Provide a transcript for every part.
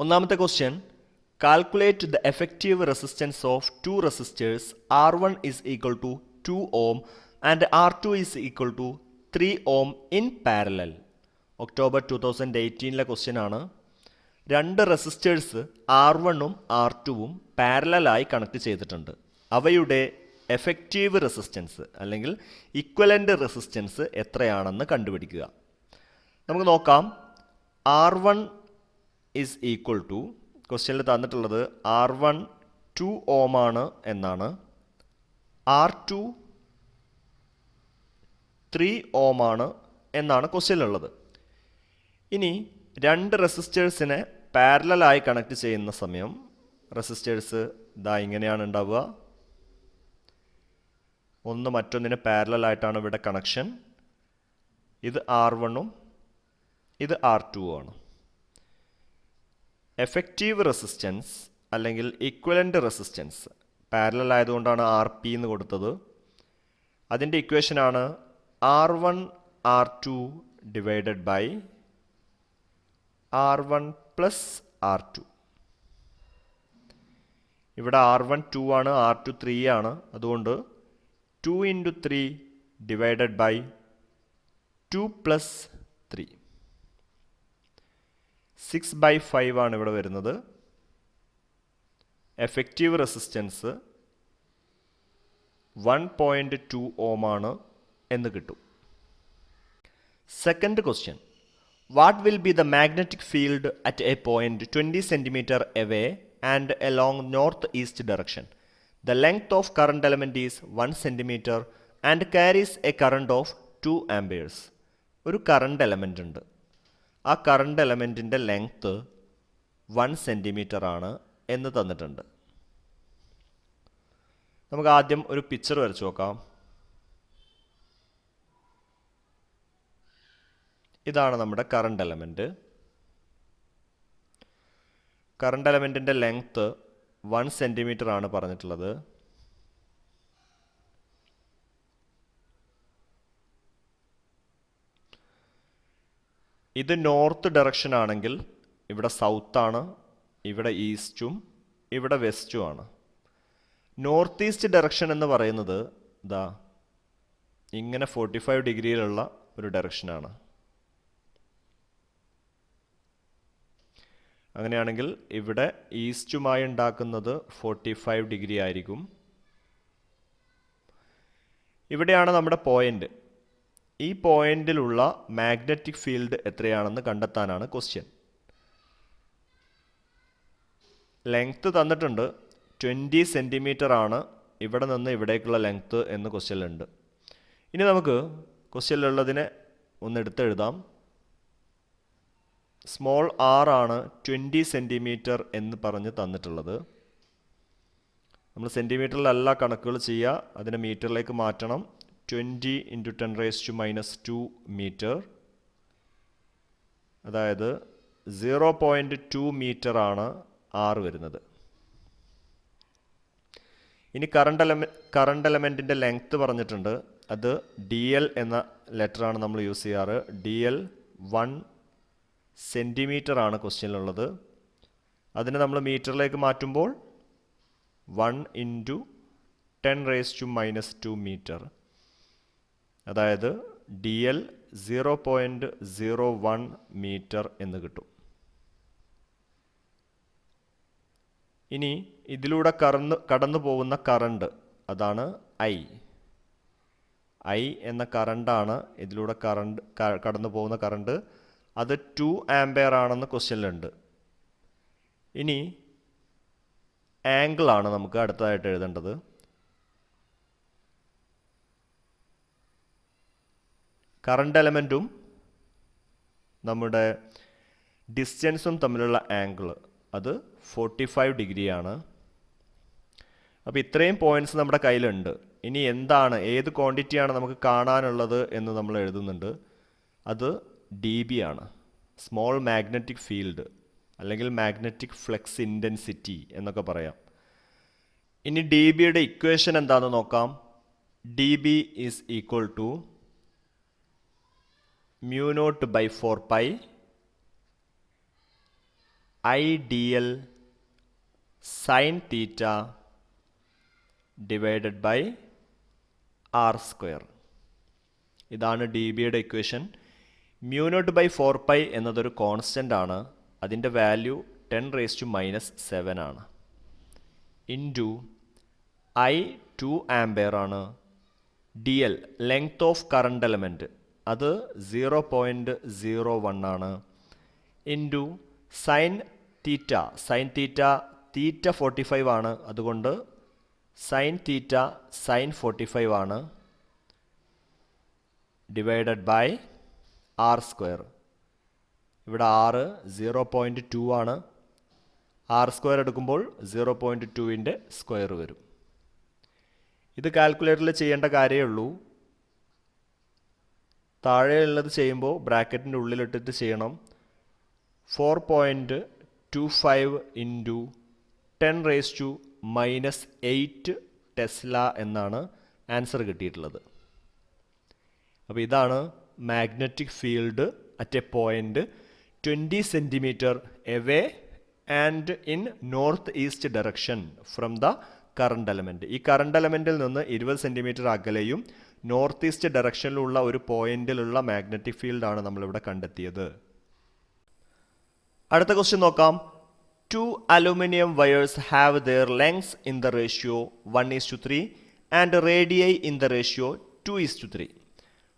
ഒന്നാമത്തെ question, calculate the effective resistance of two resistors R1 is equal to 2 ohm and R2 is equal to 3 ohm in parallel. October 2018 question ആണ്. രണ്ട് resistors R1ഉം R2ഉം പാരലലായി connect ചെയ്തിട്ടുണ്ട്. അവയുടെ effective resistance അല്ലെങ്കിൽ ഇക്വലൻ്റ് റെസിസ്റ്റൻസ് എത്രയാണെന്ന് കണ്ടുപിടിക്കുക. നമുക്ക് നോക്കാം. R1 ഈസ് ഈക്വൽ ടു, ക്വസ്റ്റ്യനിൽ തന്നിട്ടുള്ളത് R1 2 ഓം ആണ് എന്നാണ്, R2 3 ഓം ആണ് എന്നാണ് ക്വസ്റ്റ്യനിലുള്ളത്. ഇനി രണ്ട് റെസിസ്റ്റേഴ്സിനെ പാരലലായി കണക്ട് ചെയ്യുന്ന സമയം റെസിസ്റ്റേഴ്സ് ഇതാ ഇങ്ങനെയാണ് ഉണ്ടാവുക. ഒന്ന് മറ്റൊന്നിന് പാരലലായിട്ടാണ് ഇവിടെ കണക്ഷൻ. ഇത് R1ഉം ഇത് R2ഉം ആണ്. എഫക്റ്റീവ് റെസിസ്റ്റൻസ് അല്ലെങ്കിൽ ഇക്വലൻ്റ് റെസിസ്റ്റൻസ് പാരലൽ ആയതുകൊണ്ടാണ് RP എന്ന് കൊടുത്തത്. അതിൻ്റെ ഇക്വേഷനാണ് R1 R2 divided by R1 plus R2. ഇവിടെ R1 2 ആണ്, R2 3 ആണ്. അതുകൊണ്ട് 2 ഇൻറ്റു 3 ഡിവൈഡഡ് ബൈ 2 പ്ലസ് 3, 6/5 ആണ് ഇവിടെ വരുന്നത്. എഫക്റ്റീവ് റെസിസ്റ്റൻസ് 1.2 ഓം ആണ് എന്ന് കിട്ടും. Second question, what will be the magnetic field at A point 20 centimetre away and along north east direction? The length of current element is 1 centimetre and carries A current of 2 amperes. ഒരു current element ഉണ്ട്. ആ current എലമെൻറ്റിൻ്റെ length 1 centimetre ആണ് എന്ന് തന്നിട്ടുണ്ട്. നമുക്ക് ആദ്യം ഒരു പിക്ചർ വരച്ച് നോക്കാം. ഇതാണ് നമ്മുടെ കറണ്ട് എലമെൻറ്റ്. കറണ്ട് എലമെൻറ്റിൻ്റെ ലെങ്ത്ത് 1 സെൻറ്റിമീറ്റർ ആണ് പറഞ്ഞിട്ടുള്ളത്. ഇത് നോർത്ത് ഡയറക്ഷൻ ആണെങ്കിൽ ഇവിടെ സൗത്താണ്, ഇവിടെ ഈസ്റ്റും ഇവിടെ വെസ്റ്റും ആണ്. നോർത്ത് ഈസ്റ്റ് ഡയറക്ഷൻ എന്ന് പറയുന്നത് ഇതാ ഇങ്ങനെ 45 ഡിഗ്രിയിലുള്ള ഒരു ഡയറക്ഷനാണ്. അങ്ങനെയാണെങ്കിൽ ഇവിടെ ഈസ്റ്റുമായി ഉണ്ടാക്കുന്നത് 45 ഡിഗ്രി ആയിരിക്കും. ഇവിടെയാണ് നമ്മുടെ പോയിന്റ്. ഈ പോയിന്റിലുള്ള മാഗ്നറ്റിക് ഫീൽഡ് എത്രയാണെന്ന് കണ്ടെത്താനാണ് ക്വസ്റ്റ്യൻ. ലെങ്ത്ത് തന്നിട്ടുണ്ട്, 20 സെൻറ്റിമീറ്റർ ആണ് ഇവിടെ നിന്ന് ഇവിടേക്കുള്ള ലെങ്ത്ത് എന്ന് ക്വസ്റ്റ്യനിലുണ്ട്. ഇനി നമുക്ക് ക്വസ്റ്റ്യനിലുള്ളതിനെ ഒന്ന് എടുത്തെഴുതാം. സ്മോൾ r ആണ് 20 സെൻറ്റിമീറ്റർ എന്ന് പറഞ്ഞ് തന്നിട്ടുള്ളത്. നമ്മൾ സെൻറ്റിമീറ്ററിലല്ല കണക്കുകൾ ചെയ്യുക, അതിനെ മീറ്ററിലേക്ക് മാറ്റണം. 20 ഇൻറ്റു 10⁻⁻² മീറ്റർ, അതായത് 0.2 മീറ്റർ ആണ് R വരുന്നത്. ഇനി കറണ്ട് എലമെൻറ്റിൻ്റെ ലെങ്ത്ത് പറഞ്ഞിട്ടുണ്ട്. അത് DL എന്ന ലെറ്ററാണ് നമ്മൾ യൂസ് ചെയ്യാറ്. DL 1 സെൻറ്റിമീറ്റർ ആണ് ക്വസ്റ്റ്യനിലുള്ളത്. അതിനെ നമ്മൾ മീറ്ററിലേക്ക് മാറ്റുമ്പോൾ 1 ഇൻറ്റു 10⁻⁻² മീറ്റർ, അതായത് DL 0.01 മീറ്റർ എന്ന് കിട്ടും. ഇനി ഇതിലൂടെ കടന്നു പോകുന്ന കറണ്ട്, അതാണ് I എന്ന കറണ്ടാണ് ഇതിലൂടെ കടന്നു പോകുന്ന കറണ്ട്. അത് 2 ആംപിയർ ആണെന്ന് ക്വസ്റ്റ്യനിലുണ്ട്. ഇനി ആംഗിൾ ആണ് നമുക്ക് അടുത്തതായിട്ട് എഴുതേണ്ടത്. കറണ്ട് എലമെൻറ്റും നമ്മുടെ ഡിസ്റ്റൻസും തമ്മിലുള്ള ആംഗിൾ അത് 45 ഡിഗ്രിയാണ്. അപ്പോൾ ഇത്രയും പോയിൻറ്റ്സ് നമ്മുടെ കയ്യിലുണ്ട്. ഇനി എന്താണ്, ഏത് ക്വാണ്ടിറ്റിയാണ് നമുക്ക് കാണാനുള്ളത് എന്ന് നമ്മൾ എഴുതുന്നുണ്ട്. അത് dB ആണ്, സ്മോൾ മാഗ്നറ്റിക് ഫീൽഡ് അല്ലെങ്കിൽ മാഗ്നറ്റിക് ഫ്ലക്സ് ഇൻറ്റൻസിറ്റി എന്നൊക്കെ പറയാം. ഇനി dBയുടെ ഇക്വേഷൻ എന്താണെന്ന് നോക്കാം. dB is equal to mu naught by 4 pi I D L sine theta divided by R square. ഇതാണ് ഡി ബിയുടെ ഇക്വേഷൻ. μ0/4π എന്നതൊരു കോൺസ്റ്റൻ്റ് ആണ്. അതിൻ്റെ വാല്യൂ 10⁻⁻7 ആണ്. ഇൻറ്റു ഐ 2 ആംപെയർ ആണ്. D L length of current element അത് 0.01 ആണ്. ഇൻറ്റു സൈൻ തീറ്റ തീറ്റ 45 ആണ്. അതുകൊണ്ട് സൈൻ തീറ്റ സൈൻ 45 ആണ്. Divided by R square. ഇവിടെ ആറ് 0.2 ആണ്. ആർ സ്ക്വയർ എടുക്കുമ്പോൾ 0.2ൻ്റെ സ്ക്വയർ വരും. ഇത് കാൽക്കുലേറ്ററിൽ ചെയ്യേണ്ട കാര്യമേ ഉള്ളൂ. താഴെയുള്ളത് ചെയ്യുമ്പോൾ ബ്രാക്കറ്റിൻ്റെ ഉള്ളിലിട്ടിട്ട് ചെയ്യണം. 4.25 ഇൻറ്റു 10⁻⁻8 ടെസ്ല എന്നാണ് ആൻസർ കിട്ടിയിട്ടുള്ളത്. അപ്പോൾ ഇതാണ് magnetic field at A point 20 centimetre away and in north east direction from the current element. ഈ കറണ്ട് എലമെൻറ്റിൽ നിന്ന് 20 സെൻറ്റിമീറ്റർ അകലെയും നോർത്ത് ഈസ്റ്റ് ഡയറക്ഷനിലുള്ള ഒരു പോയിന്റിലുള്ള മാഗ്നറ്റിക് ഫീൽഡാണ് നമ്മളിവിടെ കണ്ടെത്തിയത്. അടുത്ത ക്വസ്റ്റ്യൻ നോക്കാം. 2 aluminum wires have their lengths in the ratio 1:3 and radii in the ratio 2:3.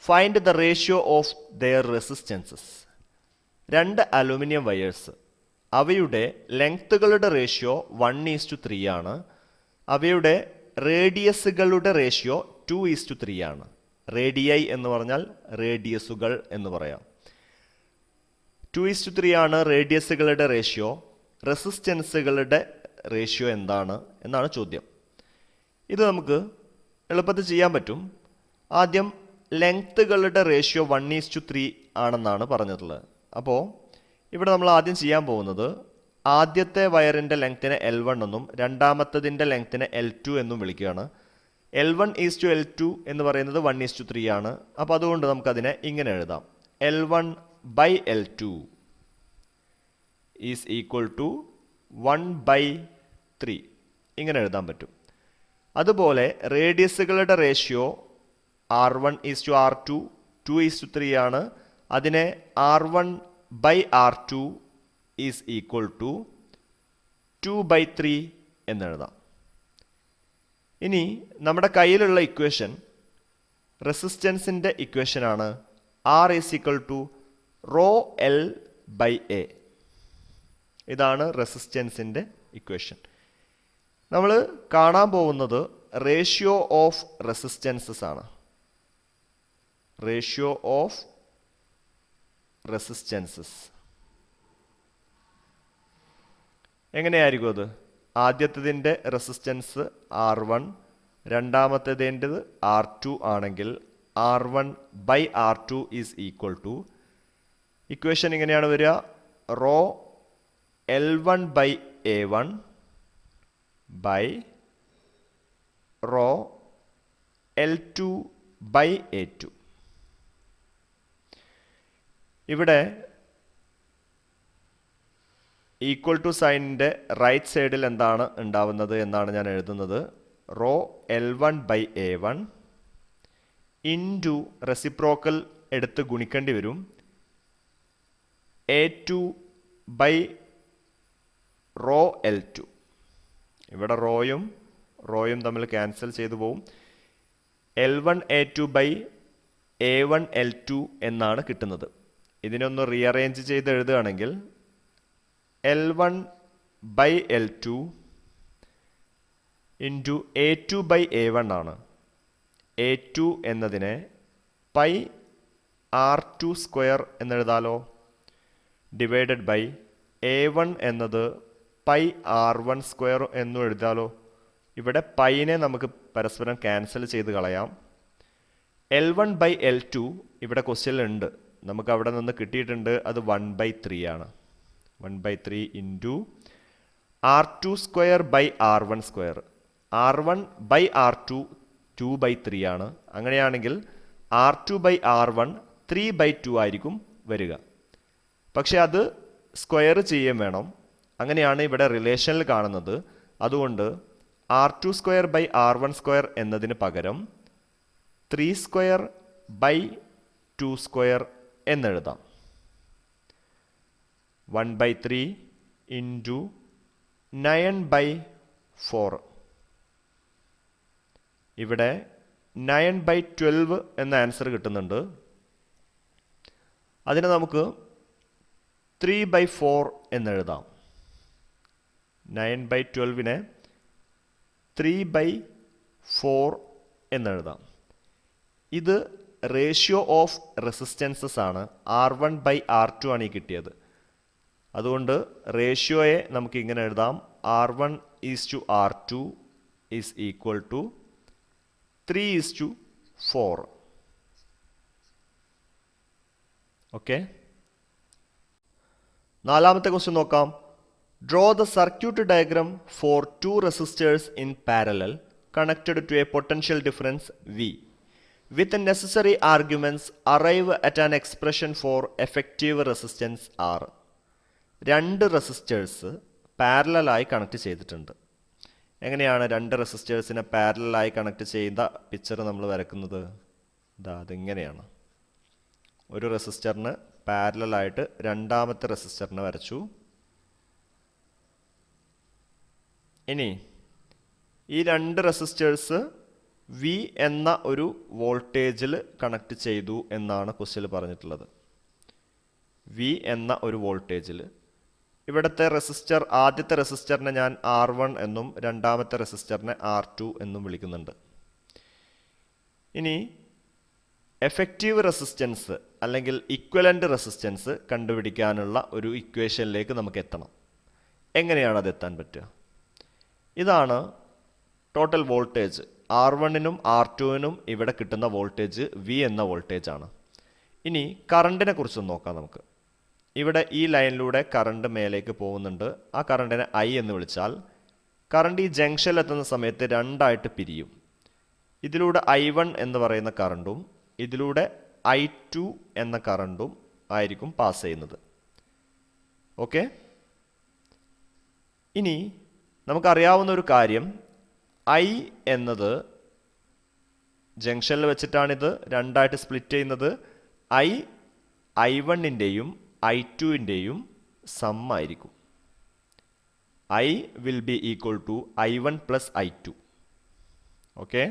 Find the ratio of their resistances. 2 aluminium wires, അവയുടെ ലെങ്ത്തുകളുടെ ratio 1:3 ആണ്. അവയുടെ റേഡിയസുകളുടെ റേഷ്യോ 2:3 ആണ്. റേഡിയൈ എന്ന് പറഞ്ഞാൽ റേഡിയസുകൾ എന്ന് പറയാം. 2:3 ആണ് റേഡിയസുകളുടെ റേഷ്യോ. റെസിസ്റ്റൻസുകളുടെ റേഷ്യോ എന്താണ് എന്നാണ് ചോദ്യം. ഇത് നമുക്ക് എളുപ്പത്തിൽ ചെയ്യാൻ പറ്റും. ആദ്യം ലെങ്ത്തുകളുടെ റേഷ്യോ 1:3 ആണെന്നാണ് പറഞ്ഞിട്ടുള്ളത്. അപ്പോൾ ഇവിടെ നമ്മൾ ആദ്യം ചെയ്യാൻ പോകുന്നത് ആദ്യത്തെ വയറിൻ്റെ ലെങ്ത്തിനെ L1 എന്നും രണ്ടാമത്തതിൻ്റെ ലെങ്ത്തിനെ L2 എന്നും വിളിക്കുകയാണ്. L1:L2 എന്ന് പറയുന്നത് 1:3 ആണ്. അപ്പോൾ അതുകൊണ്ട് നമുക്കതിനെ ഇങ്ങനെ എഴുതാം. L1/L2 ഈസ് ഈക്വൽ ടു 1/3 ഇങ്ങനെ എഴുതാൻ പറ്റും. അതുപോലെ റേഡിയസുകളുടെ റേഷ്യോ R1:R2 2:3 ആണ്. അതിനെ R1/R2 ഈസ് ഈക്വൽ ടു 2/3 എന്നെഴുതാം. ഇനി നമ്മുടെ കയ്യിലുള്ള ഇക്വേഷൻ റെസിസ്റ്റൻസിൻ്റെ ഇക്വേഷനാണ്. R is equal to ρL/A. ഇതാണ് റെസിസ്റ്റൻസിൻ്റെ ഇക്വേഷൻ. നമ്മൾ കാണാൻ പോകുന്നത് റേഷ്യോ ഓഫ് റെസിസ്റ്റൻസസ് ആണ്. റേഷ്യോ ഓഫ് റെസിസ്റ്റൻസസ് എങ്ങനെയായിരിക്കും അത്? ആദ്യത്തതിൻ്റെ റെസിസ്റ്റൻസ് R1, രണ്ടാമത്തേതിൻ്റെത് R2 ആണെങ്കിൽ R1/R2 is equal to, equation ഇങ്ങനെയാണ് വരിക, raw L1/A1 by rho L2/A2. ഇവിടെ ഈക്വൽ ടു സൈനിൻ്റെ റൈറ്റ് സൈഡിൽ എന്താണ് ഉണ്ടാവുന്നത് എന്നാണ് ഞാൻ എഴുതുന്നത്. റോ L1/A1 ഇൻറ്റു റെസിപ്രോക്കൽ എടുത്ത് ഗുണിക്കേണ്ടി വരും A2 ബൈ റോ L2. ഇവിടെ റോയും തമ്മിൽ ക്യാൻസൽ ചെയ്തു പോവും. L1A2/A1L2 എന്നാണ് കിട്ടുന്നത്. ഇതിനൊന്ന് റീഅറേഞ്ച് ചെയ്ത് എഴുതുകയാണെങ്കിൽ L1/L2 ഇൻറ്റു A2/A1 ആണ്. A2 എന്നതിനെ പൈ R2 സ്ക്വയർ എന്നെഴുതാലോ, ഡിവൈഡഡ് ബൈ A1 എന്നത് പൈ R1 സ്ക്വയർ എന്നും എഴുതാലോ. ഇവിടെ പൈനെ നമുക്ക് പരസ്പരം ക്യാൻസൽ ചെയ്ത് കളയാം. L1/L2 ഇവിടെ ക്വസ്റ്റ്യനിലുണ്ട്, നമുക്ക് അവിടെ നിന്ന് കിട്ടിയിട്ടുണ്ട്, അത് 1/3 ആണ്. 1/3 into R2 square by R1 square. R1/R2 2/3 ആണ്. അങ്ങനെയാണെങ്കിൽ R2/R1 3/2 ആയിരിക്കും വരിക. പക്ഷെ അത് സ്ക്വയർ ചെയ്യാൻ വേണം. അങ്ങനെയാണ് ഇവിടെ റിലേഷനിൽ കാണുന്നത്. അതുകൊണ്ട് R2 square by R1 square എന്നതിന് പകരം 3 സ്ക്വയർ ബൈ 2 സ്ക്വയർ എന്നെഴുതാം. 1/3 ഇൻറ്റു 9/4. ഇവിടെ 9/12 എന്ന ആൻസർ കിട്ടുന്നുണ്ട്. അതിനെ നമുക്ക് 3/4 എന്നെഴുതാം. 9/12നെ 3/4 എന്നെഴുതാം. ഇത് റേഷ്യോ ഓഫ് റെസിസ്റ്റൻസസ് ആണ്. R1/R2 ആണ് ഈ കിട്ടിയത്. അതുകൊണ്ട് റേഷ്യോയെ നമുക്ക് ഇങ്ങനെ എഴുതാം. R1:R2 is equal to 3:4. Okay, നാലാമത്തെ ക്വസ്റ്റ്യൻ നോക്കാം. Draw the circuit diagram for 2 resistors in parallel connected to a potential difference V. With the necessary arguments, arrive at an expression for effective resistance R. 2 resistors പാരലലായി connect ചെയ്തിട്ടുണ്ട്. എങ്ങനെയാണ് 2 റെസിസ്റ്റേഴ്സിനെ പാരലലായി connect ചെയ്ത picture നമ്മൾ വരക്കുന്നത്? അതിങ്ങനെയാണ്. ഒരു റെസിസ്റ്ററിന് പാരലലായിട്ട് രണ്ടാമത്തെ റെസിസ്റ്ററിനെ വരച്ചു. ഇനി ഈ 2 റെസിസ്റ്റേഴ്സ് V എന്ന ഒരു വോൾട്ടേജിൽ കണക്ട് ചെയ്തു എന്നാണ് ക്വസ്റ്റ്യനിൽ പറഞ്ഞിട്ടുള്ളത്. V എന്ന ഒരു വോൾട്ടേജിൽ. ഇവിടുത്തെ റെസിസ്റ്റർ, ആദ്യത്തെ റെസിസ്റ്ററിനെ ഞാൻ R1 എന്നും രണ്ടാമത്തെ റെസിസ്റ്ററിനെ R2 എന്നും വിളിക്കുന്നുണ്ട്. ഇനി എഫക്റ്റീവ് റെസിസ്റ്റൻസ് അല്ലെങ്കിൽ ഇക്വലൻ്റ് റെസിസ്റ്റൻസ് കണ്ടുപിടിക്കാനുള്ള ഒരു ഇക്വേഷനിലേക്ക് നമുക്ക് എത്തണം. എങ്ങനെയാണ് അത് എത്താൻ പറ്റുക? ഇതാണ് ടോട്ടൽ വോൾട്ടേജ്. R1നും R2നും ഇവിടെ കിട്ടുന്ന വോൾട്ടേജ് V എന്ന വോൾട്ടേജ് ആണ്. ഇനി കറണ്ടിനെ കുറിച്ച് നോക്കാം നമുക്ക്. ഇവിടെ ഈ ലൈനിലൂടെ കറണ്ട് മേലേക്ക് പോകുന്നുണ്ട്. ആ കറണ്ടിനെ I എന്ന് വിളിച്ചാൽ കറണ്ട് ഈ ജംഗ്ഷനിലെത്തുന്ന സമയത്ത് രണ്ടായിട്ട് പിരിയും. ഇതിലൂടെ I1 എന്ന് പറയുന്ന കറണ്ടും ഇതിലൂടെ I2 എന്ന കറണ്ടും ആയിരിക്കും പാസ് ചെയ്യുന്നത്. ഓക്കെ, ഇനി നമുക്കറിയാവുന്ന ഒരു കാര്യം, I എന്നത് ജംഗ്ഷനിൽ വെച്ചിട്ടാണിത് രണ്ടായിട്ട് സ്പ്ലിറ്റ് ചെയ്യുന്നത്. I1ൻ്റെയും I2ൻ്റെയും സം ആയിരിക്കും. I will be equal to I1 plus I2. Okay,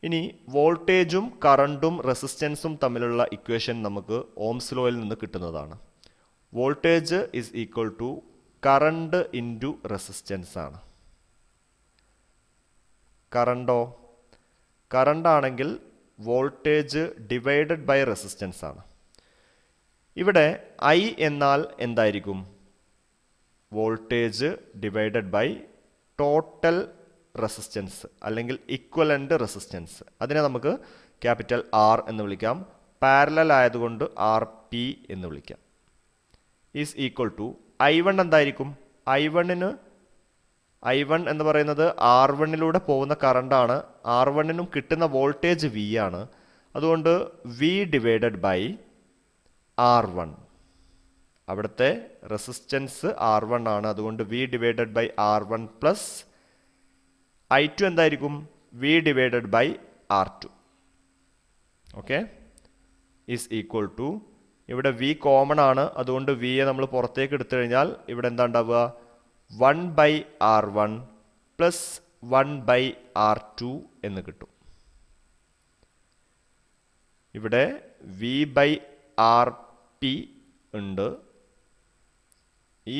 ഇനി വോൾട്ടേജും കറണ്ടും റെസിസ്റ്റൻസും തമ്മിലുള്ള ഇക്വേഷൻ നമുക്ക് ഓംസ് ലോയിൽ നിന്ന് കിട്ടുന്നതാണ്. Voltage is equal to current into resistance ആണ്. കറണ്ടോ? കറണ്ടാണെങ്കിൽ വോൾട്ടേജ് ഡിവൈഡഡ് ബൈ റെസിസ്റ്റൻസ് ആണ്. ഇവിടെ I എന്നാൽ എന്തായിരിക്കും? Voltage divided by total resistance അല്ലെങ്കിൽ ഇക്വലൻ്റ് റെസിസ്റ്റൻസ്. അതിനെ നമുക്ക് ക്യാപിറ്റൽ R എന്ന് വിളിക്കാം. പാരലൽ ആയതുകൊണ്ട് RP എന്ന് വിളിക്കാം. ഈസ് ഈക്വൽ ടു I1 എന്തായിരിക്കും? I1 എന്ന് പറയുന്നത് R1ലൂടെ പോകുന്ന കറണ്ടാണ്. R1നും കിട്ടുന്ന വോൾട്ടേജ് V ആണ്. അതുകൊണ്ട് V ഡിവൈഡഡ് ബൈ R1. അവിടുത്തെ റെസിസ്റ്റൻസ് R1 ആണ്. അതുകൊണ്ട് V divided by R1 plus I2 എന്തായിരിക്കും? V divided by R2. Okay, is equal to, ഇവിടെ V കോമൺ ആണ്. അതുകൊണ്ട് Vയെ നമ്മൾ പുറത്തേക്ക് എടുത്തു കഴിഞ്ഞാൽ ഇവിടെ എന്താ ഉണ്ടാവുക? 1/R1 പ്ലസ് 1/R2 എന്ന് കിട്ടും. ഇവിടെ V/RP ഉണ്ട്. ഈ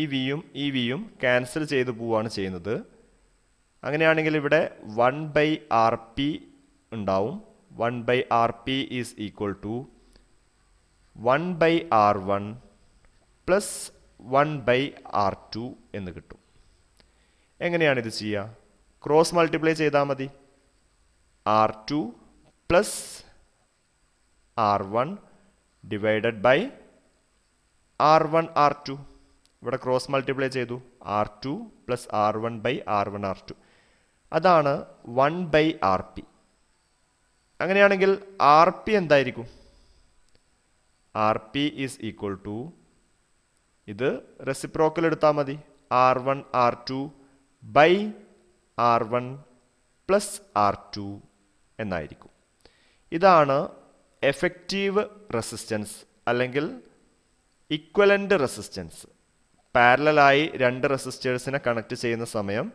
വിയും ക്യാൻസൽ ചെയ്ത് പോവുകയാണ് ചെയ്യുന്നത്. അങ്ങനെയാണെങ്കിൽ ഇവിടെ 1/RP ഉണ്ടാവും. 1/RP is equal to 1/R1 plus 1/R2 എന്ന് കിട്ടും. എങ്ങനെയാണിത് ചെയ്യുക? ക്രോസ് മൾട്ടിപ്ലൈ ചെയ്താൽ മതി. R2 plus R1 divided by R1 R2. ഇവിടെ ക്രോസ് മൾട്ടിപ്ലൈ ചെയ്തു. R2 plus R1 by R1 R2. അതാണ് 1/RP. അങ്ങനെയാണെങ്കിൽ RP എന്തായിരിക്കും? RP ഈസ് ഈക്വൽ ടു ഇത് റെസിപ്രോക്കൽ എടുത്താൽ മതി. R1 R2 by R1 plus R2 എന്നായിരിക്കും. ഇതാണ് എഫക്റ്റീവ് റെസിസ്റ്റൻസ് അല്ലെങ്കിൽ ഇക്വലൻ്റ് റെസിസ്റ്റൻസ്. പാരലലായി രണ്ട് റെസിസ്റ്റേഴ്സിനെ കണക്ട് ചെയ്യുന്ന സമയം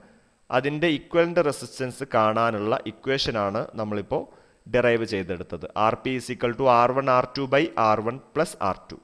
അതിൻ്റെ ഇക്വലൻ്റ് റെസിസ്റ്റൻസ് കാണാനുള്ള ഇക്വേഷനാണ് നമ്മളിപ്പോൾ ഡിറൈവ് ചെയ്തെടുത്തത്. RP = R1 R2 by R1 plus R2.